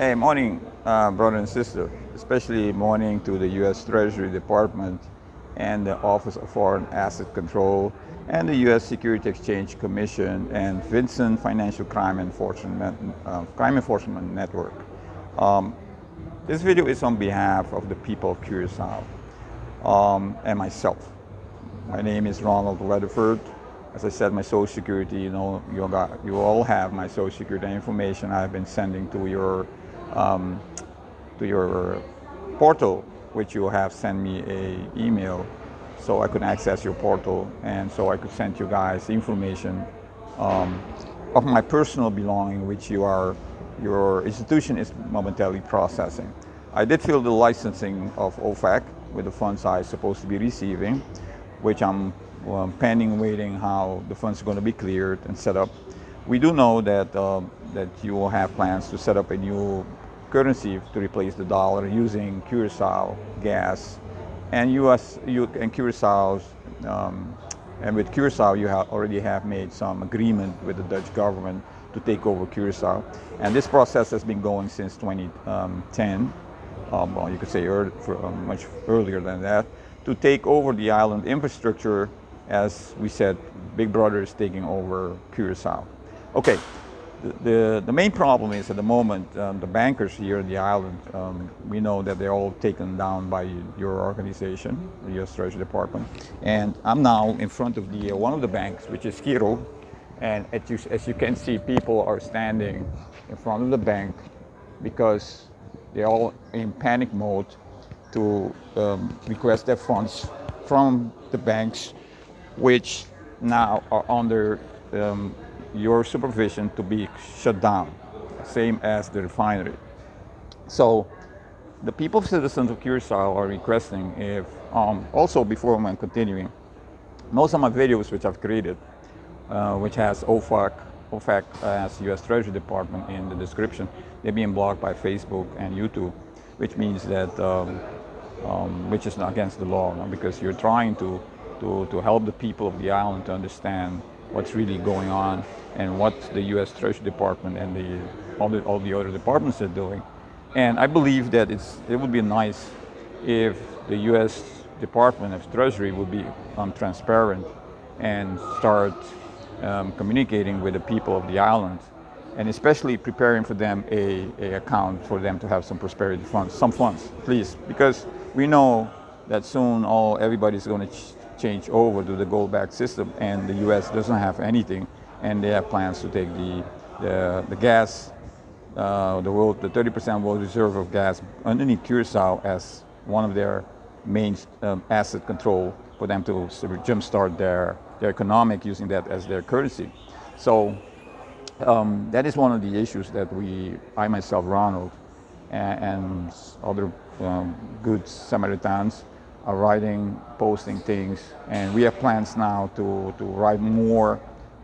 Hey, morning, brother and sister. Especially morning to the U.S. Treasury Department and the Office of Foreign Asset Control and the U.S. Security Exchange Commission and Vincent Financial Crime Enforcement Network. Um, this video is on behalf of the people of Curacao and myself. My name is Ronald Weatherford. As I said, my Social Security, you all have my Social Security information I've been sending um, to your portal, which you have sent me a email so I could access your portal and so I could send you guys information um, of my personal belonging, which your institution is momentarily processing. I did fill the licensing of OFAC with the funds I supposed to be receiving, which I'm pending, waiting how the funds are going to be cleared and set up. We do know that you will have plans to set up a new currency to replace the dollar using Curacao gas, and Curacao's and with Curacao you already have made some agreement with the Dutch government to take over Curacao, and this process has been going since 2010. Well, you could say much earlier than that, to take over the island infrastructure. As we said, Big Brother is taking over Curacao. Okay, the main problem is at the moment, the bankers here in the island, we know that they're all taken down by your organization, the U.S. Treasury Department. And I'm now in front of one of the banks, which is Hero. And as you can see, people are standing in front of the bank because they're all in panic mode to request their funds from the banks, which now are under your supervision to be shut down, same as the refinery. So the people, citizens of Curacao, are requesting if, also before I'm continuing, most of my videos which I've created, which has OFAC as U.S. Treasury Department in the description, they're being blocked by Facebook and YouTube, which means that, which is against the law, because you're trying to help the people of the island to understand what's really going on and what the U.S. Treasury Department and all the other departments are doing. And I believe that it would be nice if the U.S. Department of Treasury would be transparent and start communicating with the people of the island, and especially preparing for them a account for them to have some prosperity funds, some funds, please, because we know that soon everybody's going to change over to the gold-backed system, and the U.S. doesn't have anything, and they have plans to take the gas, the 30% world reserve of gas underneath Curacao as one of their main asset control for them to jumpstart their economic using that as their currency. So that is one of the issues that I myself, Ronald, and other good Samaritans are writing, posting things, and we have plans now to write more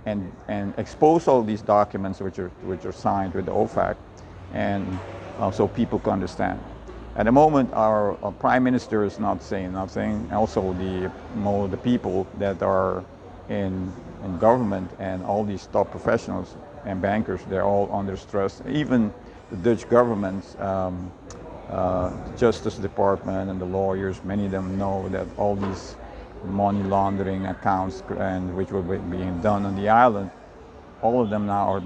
and expose all these documents which are signed with the OFAC, and so people can understand. At the moment, our Prime Minister is not saying nothing. Also, the people that are in government and all these top professionals and bankers, they're all under stress. Even the Dutch government, the Justice Department and the lawyers, many of them know that all these money laundering accounts and which were being done on the island, all of them now are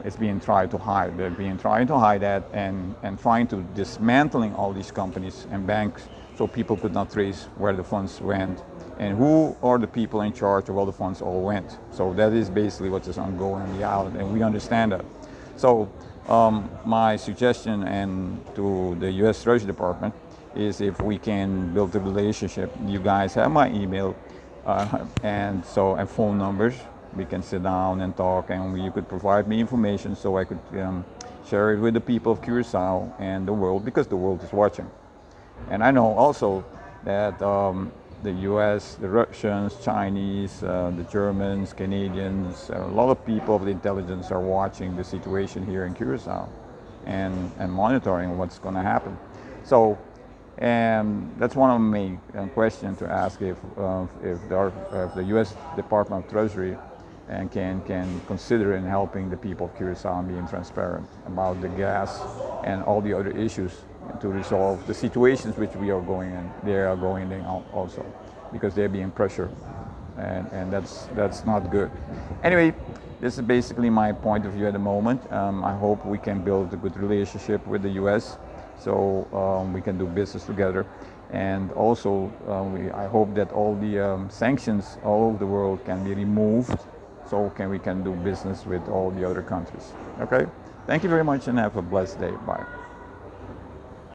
it's being tried to hide. They're being trying to hide that and trying to dismantling all these companies and banks so people could not trace where the funds went and who are the people in charge of all the funds all went. So that is basically what is ongoing on the island, and we understand that. So my suggestion to the U.S. Treasury Department is if we can build a relationship. You guys have my email and phone numbers. We can sit down and talk, and you could provide me information so I could share it with the people of Curacao and the world, because the world is watching. And I know also that the U.S., the Russians, Chinese, the Germans, Canadians, a lot of people of the intelligence are watching the situation here in Curacao and monitoring what's going to happen. So, and that's one of my main questions to ask, if the U.S. Department of Treasury and can consider in helping the people of Curacao and being transparent about the gas and all the other issues to resolve the situations which we are going in. They are going in also because they're being pressured, and that's not good. Anyway, this is basically my point of view at the moment. I hope we can build a good relationship with the U.S. so we can do business together. And also, I hope that all the sanctions all over the world can be removed so we can do business with all the other countries. Okay? Thank you very much and have a blessed day. Bye.